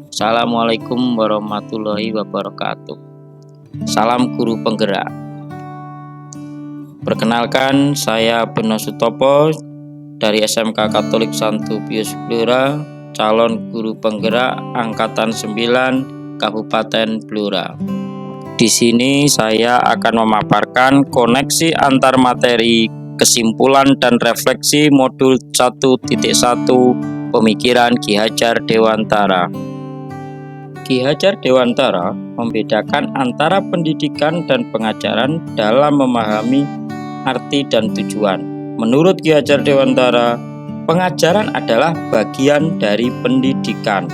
Assalamualaikum warahmatullahi wabarakatuh. Salam guru penggerak. Perkenalkan, saya Beno Sutopo dari SMK Katolik Santo Pius Blora, calon guru penggerak angkatan 9 Kabupaten Blora. Di sini saya akan memaparkan koneksi antar materi, kesimpulan dan refleksi modul 1.1 pemikiran Ki Hajar Dewantara. Ki Hajar Dewantara membedakan antara pendidikan dan pengajaran dalam memahami arti dan tujuan. Menurut Ki Hajar Dewantara, pengajaran adalah bagian dari pendidikan.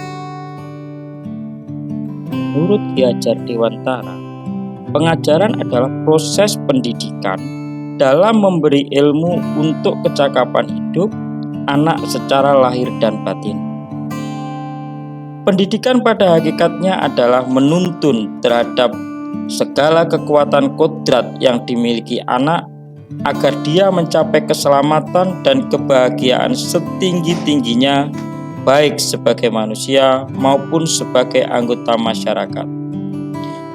Menurut Ki Hajar Dewantara, pengajaran adalah proses pendidikan dalam memberi ilmu untuk kecakapan hidup anak secara lahir dan batin. Pendidikan pada hakikatnya adalah menuntun terhadap segala kekuatan kodrat yang dimiliki anak agar dia mencapai keselamatan dan kebahagiaan setinggi-tingginya, baik sebagai manusia maupun sebagai anggota masyarakat.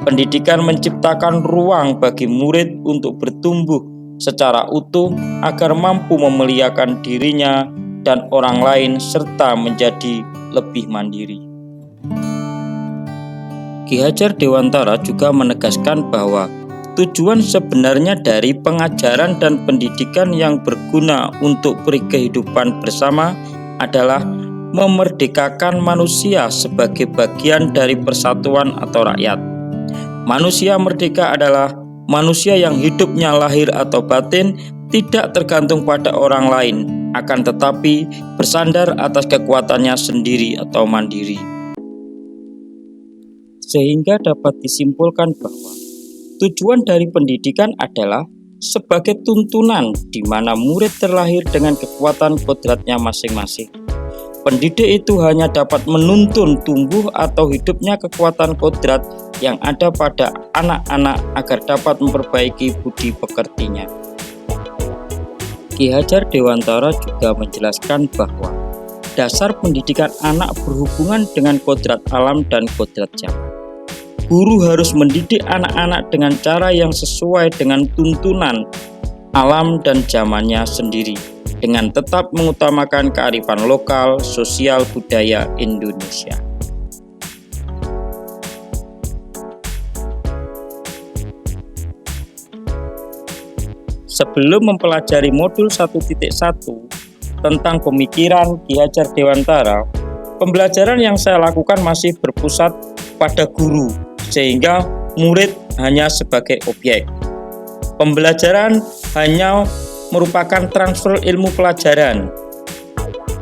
Pendidikan menciptakan ruang bagi murid untuk bertumbuh secara utuh agar mampu memuliakan dirinya dan orang lain serta menjadi lebih mandiri. Ki Hajar Dewantara juga menegaskan bahwa tujuan sebenarnya dari pengajaran dan pendidikan yang berguna untuk kehidupan bersama adalah memerdekakan manusia sebagai bagian dari persatuan atau rakyat. Manusia merdeka adalah manusia yang hidupnya lahir atau batin tidak tergantung pada orang lain, akan tetapi bersandar atas kekuatannya sendiri atau mandiri. Sehingga dapat disimpulkan bahwa tujuan dari pendidikan adalah sebagai tuntunan di mana murid terlahir dengan kekuatan kodratnya masing-masing. Pendidik itu hanya dapat menuntun tumbuh atau hidupnya kekuatan kodrat yang ada pada anak-anak agar dapat memperbaiki budi pekertinya. Ki Hajar Dewantara juga menjelaskan bahwa dasar pendidikan anak berhubungan dengan kodrat alam dan kodrat zaman. Guru harus mendidik anak-anak dengan cara yang sesuai dengan tuntunan alam dan zamannya sendiri, dengan tetap mengutamakan kearifan lokal, sosial, budaya Indonesia. Sebelum mempelajari modul 1.1 tentang pemikiran Ki Hajar Dewantara, pembelajaran yang saya lakukan masih berpusat pada guru, sehingga murid hanya sebagai objek. Pembelajaran hanya merupakan transfer ilmu pelajaran.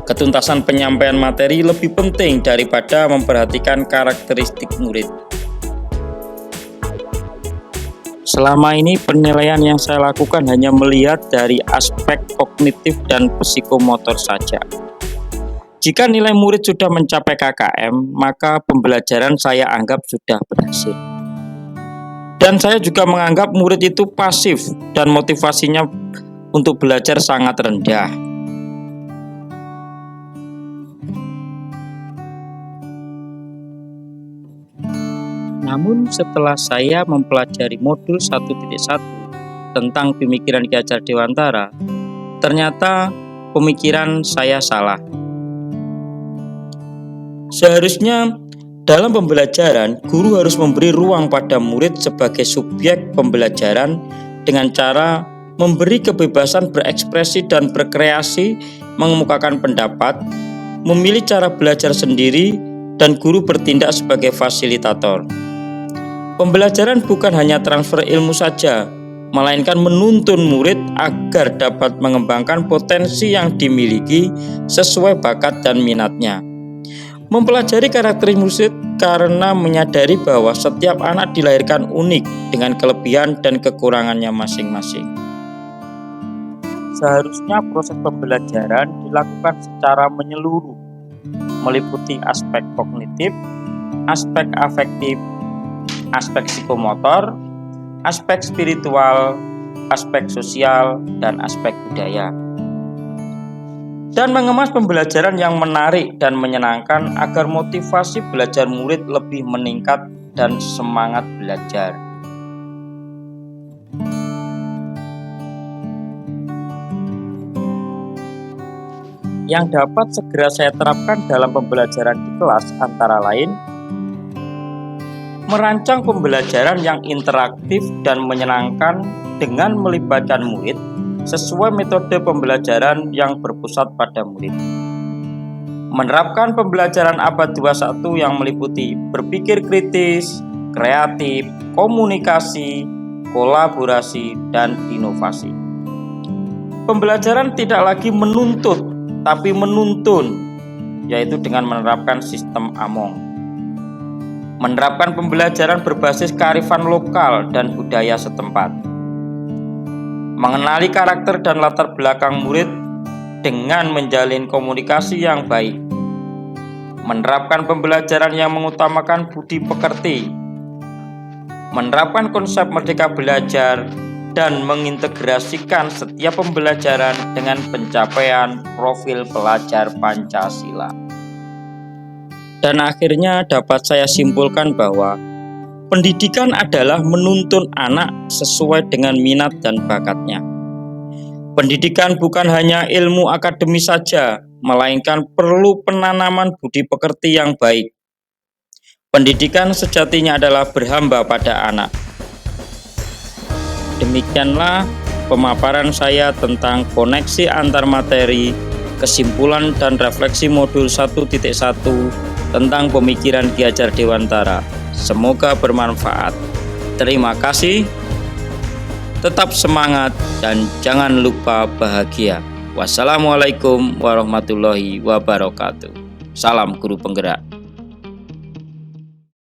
Ketuntasan penyampaian materi lebih penting daripada memperhatikan karakteristik murid. Selama ini penilaian yang saya lakukan hanya melihat dari aspek kognitif dan psikomotor saja. Jika nilai murid sudah mencapai KKM, maka pembelajaran saya anggap sudah berhasil. Dan saya juga menganggap murid itu pasif dan motivasinya untuk belajar sangat rendah. Namun setelah saya mempelajari modul 1.1 tentang pemikiran Ki Hajar Dewantara, ternyata pemikiran saya salah. Seharusnya dalam pembelajaran, guru harus memberi ruang pada murid sebagai subjek pembelajaran dengan cara memberi kebebasan berekspresi dan berkreasi, mengemukakan pendapat, memilih cara belajar sendiri, dan guru bertindak sebagai fasilitator. Pembelajaran bukan hanya transfer ilmu saja, melainkan menuntun murid agar dapat mengembangkan potensi yang dimiliki sesuai bakat dan minatnya. Mempelajari karakter murid karena menyadari bahwa setiap anak dilahirkan unik dengan kelebihan dan kekurangannya masing-masing. Seharusnya proses pembelajaran dilakukan secara menyeluruh, meliputi aspek kognitif, aspek afektif, aspek psikomotor, aspek spiritual, aspek sosial, dan aspek budaya. dan mengemas pembelajaran yang menarik dan menyenangkan agar motivasi belajar murid lebih meningkat dan semangat belajar. Yang dapat segera saya terapkan dalam pembelajaran di kelas antara lain merancang pembelajaran yang interaktif dan menyenangkan dengan melibatkan murid sesuai metode pembelajaran yang berpusat pada murid. Menerapkan pembelajaran abad 21 yang meliputi berpikir kritis, kreatif, komunikasi, kolaborasi, dan inovasi. Pembelajaran tidak lagi menuntut, tapi menuntun, yaitu dengan menerapkan sistem AMONG. Menerapkan pembelajaran berbasis kearifan lokal dan budaya setempat. Mengenali karakter dan latar belakang murid dengan menjalin komunikasi yang baik. Menerapkan pembelajaran yang mengutamakan budi pekerti. Menerapkan konsep merdeka belajar dan mengintegrasikan setiap pembelajaran dengan pencapaian profil pelajar Pancasila. Dan akhirnya dapat saya simpulkan bahwa pendidikan adalah menuntun anak sesuai dengan minat dan bakatnya. Pendidikan bukan hanya ilmu akademis saja, melainkan perlu penanaman budi pekerti yang baik. Pendidikan sejatinya adalah berhamba pada anak. Demikianlah pemaparan saya tentang koneksi antar materi, kesimpulan dan refleksi modul 1.1 tentang pemikiran Ki Hajar Dewantara. Semoga bermanfaat. Terima kasih. Tetap semangat dan jangan lupa bahagia. Wassalamualaikum warahmatullahi wabarakatuh. Salam guru penggerak.